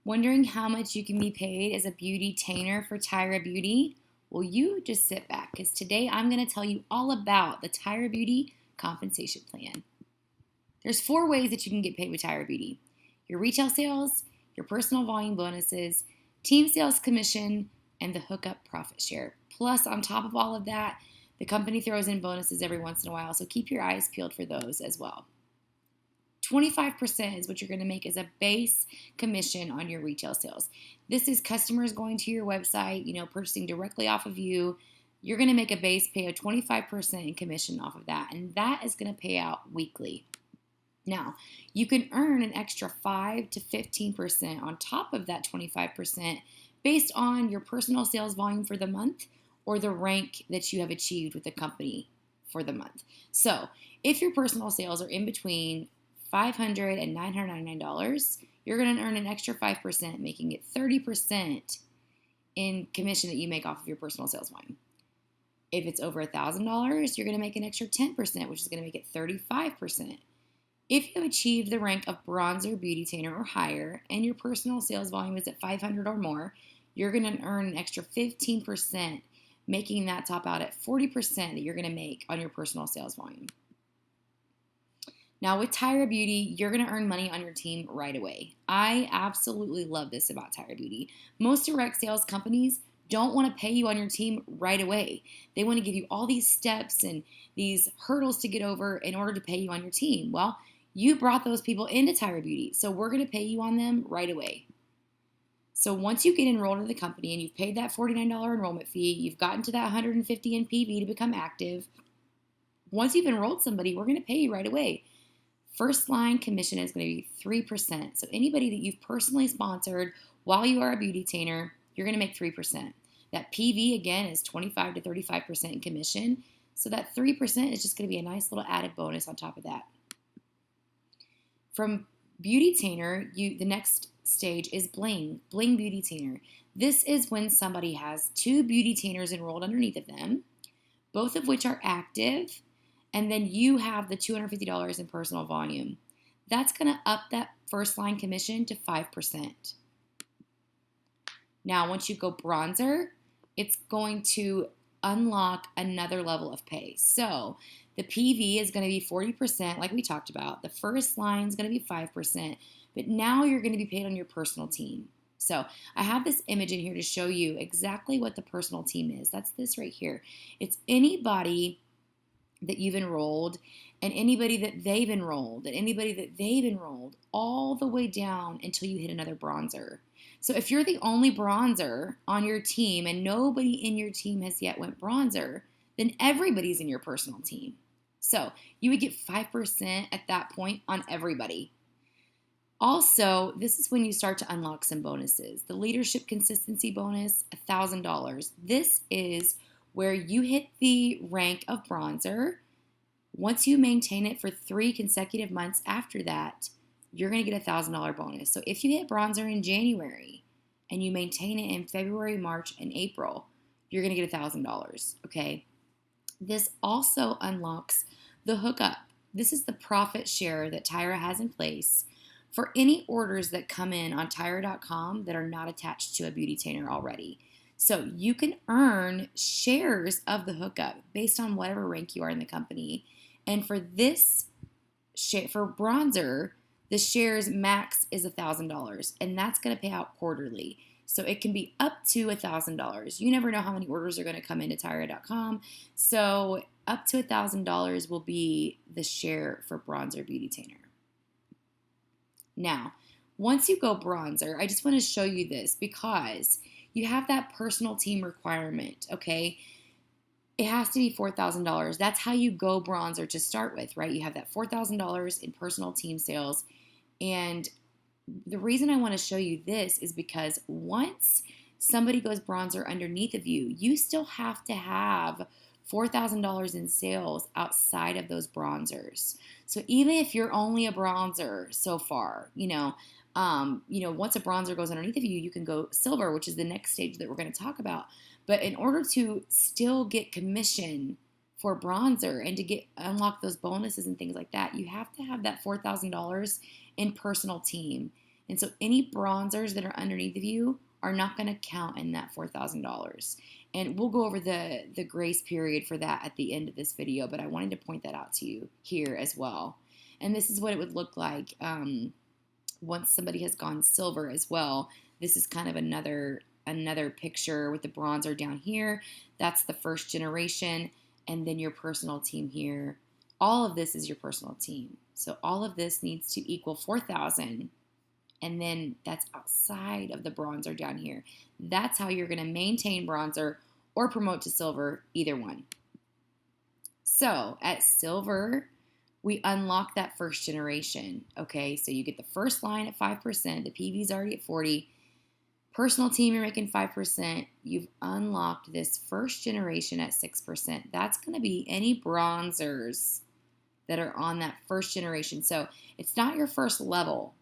Wondering how much you can be paid as a beauty-tainer for Tyra Beauty? Well, you just sit back because today I'm going to tell you all about the Tyra Beauty compensation plan. There's 4 ways that you can get paid with Tyra Beauty: your retail sales, your personal volume bonuses, team sales commission, and the hookup profit share. Plus, on top of all of that, the company throws in bonuses every once in a while, so keep your eyes peeled for those as well. 25% is what you're going to make as a base commission on your retail sales. This is customers going to your website, purchasing directly off of you. You're going to make a base pay of 25% in commission off of that, and that is going to pay out weekly. Now, you can earn an extra 5 to 15% on top of that 25% based on your personal sales volume for the month or the rank that you have achieved with the company for the month. So, if your personal sales are in between $500 and $999, you're going to earn an extra 5%, making it 30% in commission that you make off of your personal sales volume. If it's over $1,000, you're going to make an extra 10%, which is going to make it 35%. If you have achieved the rank of bronzer, beauty-tainer, or higher, and your personal sales volume is at 500 or more, you're going to earn an extra 15%, making that top out at 40% that you're going to make on your personal sales volume. Now, with Tyra Beauty, you're going to earn money on your team right away. I absolutely love this about Tyra Beauty. Most direct sales companies don't want to pay you on your team right away. They want to give you all these steps and these hurdles to get over in order to pay you on your team. Well, you brought those people into Tyra Beauty, so we're going to pay you on them right away. So once you get enrolled in the company and you've paid that $49 enrollment fee, you've gotten to that $150 in PV to become active, once you've enrolled somebody, we're going to pay you right away. First line commission is going to be 3%. So anybody that you've personally sponsored while you are a beauty-tainer, you're going to make 3%. That PV, again, is 25 to 35% in commission. So that 3% is just going to be a nice little added bonus on top of that. From beauty-tainer, the next stage is bling beauty-tainer. This is when somebody has 2 beauty-tainers enrolled underneath of them, both of which are active, and then you have the $250 in personal volume. That's going to up that first line commission to 5%. Now, once you go bronzer, it's going to unlock another level of pay. So the PV is going to be 40%, like we talked about. The first line is going to be 5%, but now you're going to be paid on your personal team. So I have this image in here to show you exactly what the personal team is. That's this right here. It's anybody that you've enrolled and anybody that they've enrolled all the way down until you hit another bronzer. So if you're the only bronzer on your team and nobody in your team has yet went bronzer, then everybody's in your personal team. So you would get 5% at that point on everybody. Also, this is when you start to unlock some bonuses. The leadership consistency bonus, $1,000. This is where you hit the rank of bronzer. Once you maintain it for 3 consecutive months after that, you're going to get a $1,000 bonus. So if you hit bronzer in January and you maintain it in February, March, and April, you're going to get $1,000, okay? This also unlocks the hookup. This is the profit share that Tyra has in place for any orders that come in on Tyra.com that are not attached to a beauty-tainer already. So you can earn shares of the hookup based on whatever rank you are in the company. And for this, for bronzer, the shares max is $1,000, and that's going to pay out quarterly. So it can be up to $1,000. You never know how many orders are going to come into Tyra.com. So up to $1,000 will be the share for bronzer beauty-tainer. Now, once you go bronzer, I just want to show you this because you have that personal team requirement, okay? It has to be $4,000. That's how you go bronzer to start with, right? You have that $4,000 in personal team sales. And the reason I want to show you this is because once somebody goes bronzer underneath of you, you still have to have $4,000 in sales outside of those bronzers. So even if you're only a bronzer so far, once a bronzer goes underneath of you, you can go silver, which is the next stage that we're going to talk about. But in order to still get commission for bronzer and to unlock those bonuses and things like that, you have to have that $4,000 in personal team. And so any bronzers that are underneath of you are not going to count in that $4,000. And we'll go over the grace period for that at the end of this video, but I wanted to point that out to you here as well. And this is what it would look like once somebody has gone silver as well. This is kind of another picture with the bronzer down here. That's the first generation, and then your personal team here. All of this is your personal team. So all of this needs to equal 4,000. And then that's outside of the bronzer down here. That's how you're going to maintain bronzer or promote to silver, either one. So at silver, we unlock that first generation. Okay, so you get the first line at 5%. The PV is already at 40. Personal team, you're making 5%. You've unlocked this first generation at 6%. That's going to be any bronzers that are on that first generation. So it's not your first level.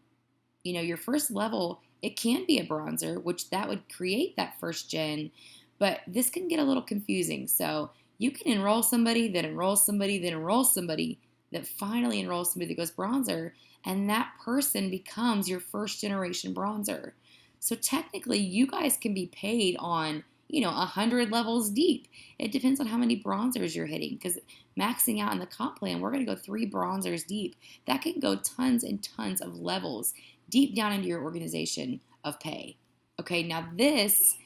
You know, your first level, it can be a bronzer, which that would create that first gen, but this can get a little confusing. So you can enroll somebody that enrolls somebody that enrolls somebody that finally enrolls somebody that goes bronzer, and that person becomes your first generation bronzer. So technically, you guys can be paid on, 100 levels deep. It depends on how many bronzers you're hitting, because maxing out in the comp plan, we're going to go 3 bronzers deep. That can go tons and tons of levels deep down into your organization of pay. Okay, now this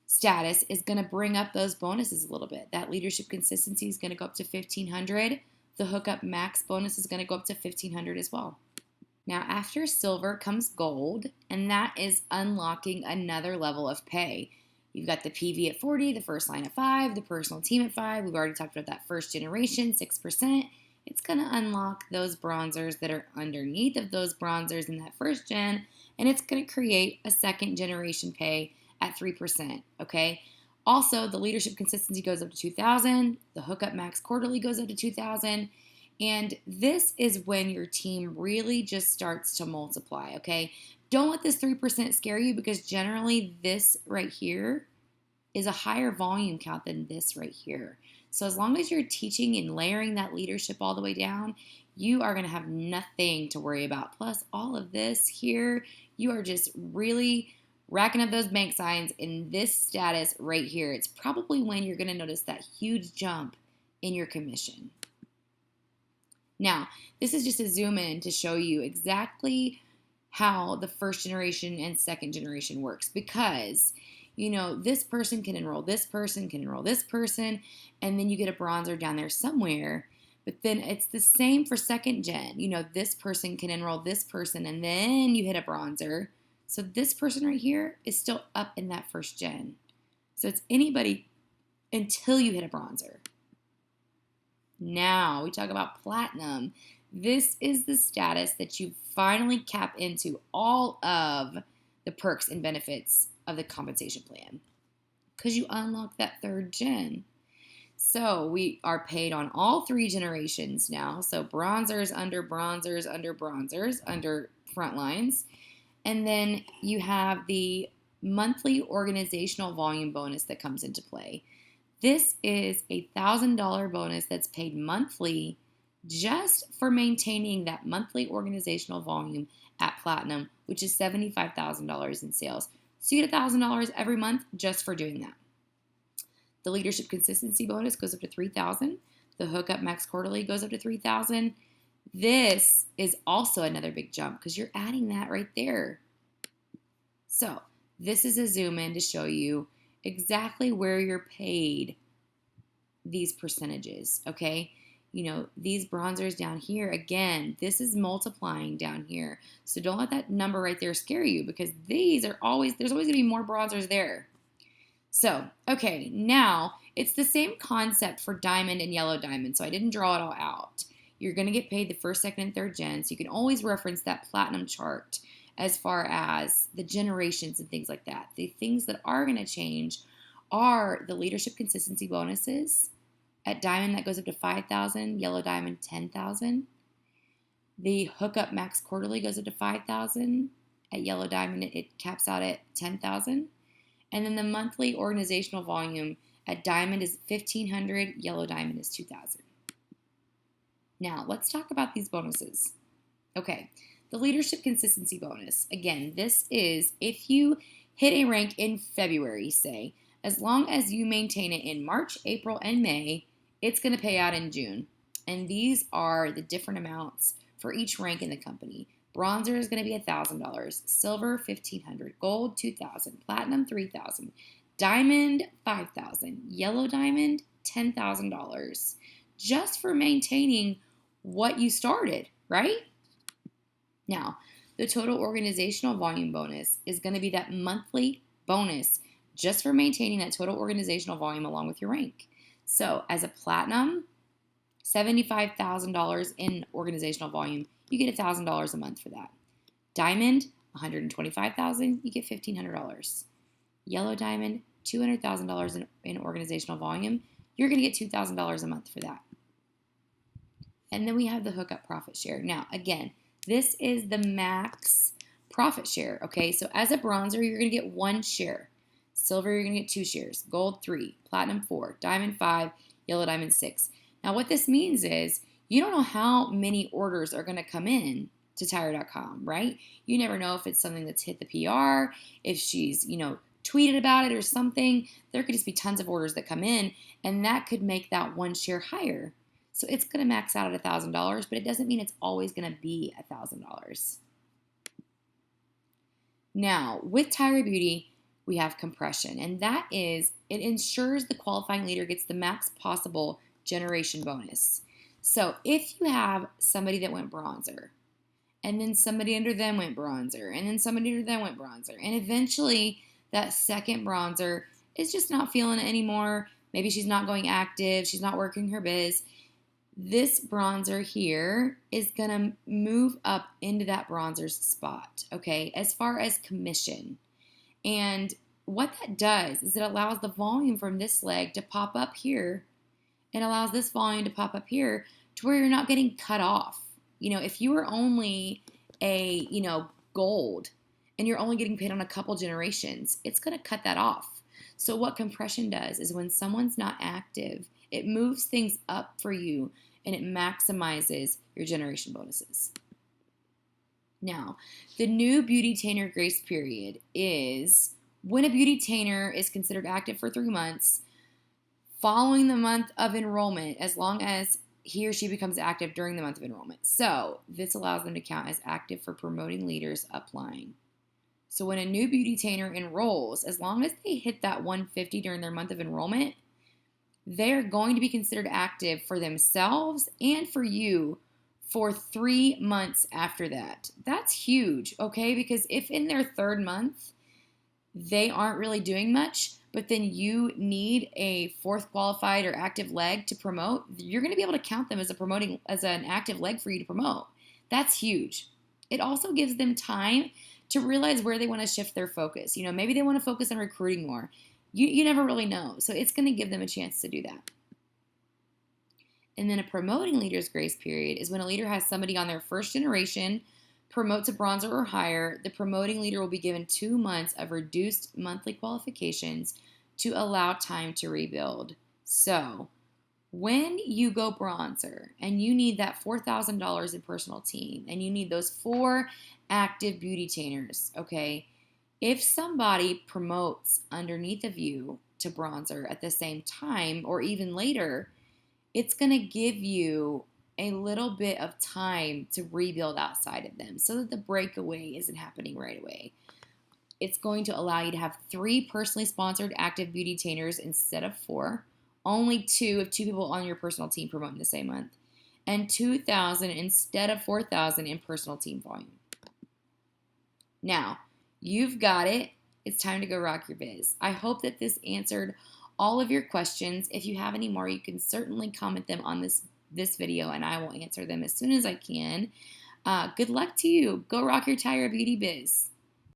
status is going to bring up those bonuses a little bit. That leadership consistency is going to go up to 1,500. The hookup max bonus is going to go up to 1,500 as well. Now, after silver comes gold, and that is unlocking another level of pay. You've got the PV at 40, the first line at 5, the personal team at 5. We've already talked about that first generation, 6%. It's going to unlock those bronzers that are underneath of those bronzers in that first gen, and it's going to create a second generation pay at 3%, okay? Also, the leadership consistency goes up to 2,000. The hookup max quarterly goes up to 2,000. And this is when your team really just starts to multiply, okay? Don't let this 3% scare you, because generally this right here is a higher volume count than this right here. So as long as you're teaching and layering that leadership all the way down, you are going to have nothing to worry about. Plus all of this here, you are just really racking up those bank signs in this status right here. It's probably when you're going to notice that huge jump in your commission. Now, this is just a zoom in to show you exactly how the first generation and second generation works, because this person can enroll this person, can enroll this person, and then you get a bronzer down there somewhere. But then it's the same for second gen. This person can enroll this person, and then you hit a bronzer. So this person right here is still up in that first gen. So it's anybody until you hit a bronzer. Now we talk about platinum. This is the status that you finally cap into all of the perks and benefits of the compensation plan, because you unlock that third gen. So we are paid on all 3 generations now. So bronzers, under bronzers, under bronzers, under front lines. And then you have the monthly organizational volume bonus that comes into play. This is a $1,000 bonus that's paid monthly just for maintaining that monthly organizational volume at platinum, which is $75,000 in sales. So you get $1,000 every month just for doing that. The leadership consistency bonus goes up to $3,000. The hookup max quarterly goes up to $3,000. This is also another big jump, because you're adding that right there. So this is a zoom in to show you exactly where you're paid these percentages, okay? These bronzers down here, again, this is multiplying down here. So don't let that number right there scare you, because there's always going to be more bronzers there. So, okay, now it's the same concept for diamond and yellow diamond, so I didn't draw it all out. You're going to get paid the first, second, and third gen, so you can always reference that platinum chart as far as the generations and things like that. The things that are going to change are the leadership consistency bonuses. At diamond, that goes up to $5,000. Yellow diamond, $10,000. The hookup max quarterly goes up to $5,000. At yellow diamond, it caps out at $10,000. And then the monthly organizational volume at diamond is $1,500. Yellow diamond is $2,000. Now, let's talk about these bonuses. Okay, The leadership consistency bonus. Again, this is if you hit a rank in February, say, as long as you maintain it in March, April, and May, it's going to pay out in June. And these are the different amounts for each rank in the company. Bronzer is going to be $1,000, silver $1,500, gold $2,000, platinum $3,000, diamond $5,000, yellow diamond $10,000, just for maintaining what you started, right? Now, the total organizational volume bonus is going to be that monthly bonus just for maintaining that total organizational volume along with your rank. So, as a platinum, $75,000 in organizational volume, you get $1,000 a month for that. Diamond, $125,000, you get $1,500. Yellow diamond, $200,000 in organizational volume, you're going to get $2,000 a month for that. And then we have the hookup profit share. Now, again, this is the max profit share, okay? So as a bronzer, you're going to get 1 share. Silver, you're going to get 2 shares. Gold, 3. Platinum, 4. Diamond, 5. Yellow diamond, 6. Now, what this means is you don't know how many orders are going to come in to Tyra.com, right? You never know if it's something that's hit the PR, if she's, tweeted about it or something. There could just be tons of orders that come in, and that could make that 1 share higher. So it's going to max out at $1,000, but it doesn't mean it's always going to be $1,000. Now, with Tyra Beauty, we have compression, and that is, it ensures the qualifying leader gets the max possible generation bonus. So if you have somebody that went bronzer, and then somebody under them went bronzer, and then somebody under them went bronzer, and eventually that second bronzer is just not feeling it anymore, maybe she's not going active, she's not working her biz, this bronzer here is going to move up into that bronzer's spot, okay, as far as commission. And what that does is it allows the volume from this leg to pop up here and allows this volume to pop up here to where you're not getting cut off. If you were only a, gold and you're only getting paid on a couple generations, it's going to cut that off. So what compression does is when someone's not active, it moves things up for you and it maximizes your generation bonuses. Now, the new beauty-tainer grace period is when a beauty-tainer is considered active for 3 months following the month of enrollment, as long as he or she becomes active during the month of enrollment. So this allows them to count as active for promoting leaders upline. So when a new beauty-tainer enrolls, as long as they hit that 150 during their month of enrollment, they're going to be considered active for themselves and for you for 3 months after that. That's huge, okay? Because if in their 3rd month, they aren't really doing much, but then you need a 4th qualified or active leg to promote, you're going to be able to count them as an active leg for you to promote. That's huge. It also gives them time to realize where they want to shift their focus. Maybe they want to focus on recruiting more. You never really know. So it's going to give them a chance to do that. And then a promoting leader's grace period is when a leader has somebody on their 1st generation, promote to bronzer or higher. The promoting leader will be given 2 months of reduced monthly qualifications to allow time to rebuild. So when you go bronzer and you need that $4,000 in personal team and you need those 4 active beauty-tainers, okay, if somebody promotes underneath of you to bronzer at the same time or even later, it's going to give you a little bit of time to rebuild outside of them so that the breakaway isn't happening right away. It's going to allow you to have 3 personally sponsored active beauty-tainers instead of 4, only 2 if 2 people on your personal team promote in the same month, and 2,000 instead of 4,000 in personal team volume. Now, you've got it. It's time to go rock your biz. I hope that this answered all of your questions. If you have any more, you can certainly comment them on this video, and I will answer them as soon as I can. Good luck to you. Go rock your Tyra Beauty biz.